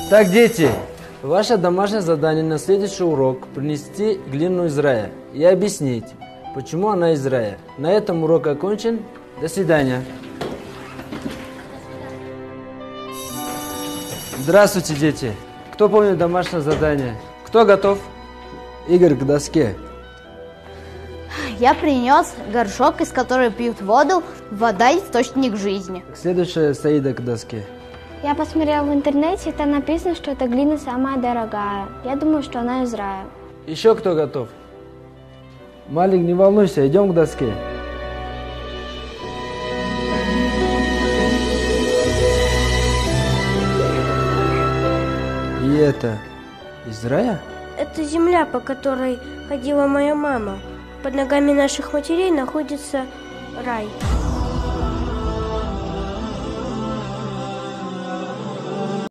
Так, дети, ваше домашнее задание на следующий урок – принести глину из рая и объяснить, почему она из рая. На этом урок окончен. До свидания. Здравствуйте, дети. Кто помнит домашнее задание? Кто готов? Игорь, к доске. Я принес горшок, из которого пьют воду. Вода – источник жизни. Следующая Саида к доске. Я посмотрела в интернете, там написано, что эта глина самая дорогая. Я думаю, что она из рая. Еще кто готов? Малик, не волнуйся, идем к доске. И это из рая? Это земля, по которой ходила моя мама. Под ногами наших матерей находится рай.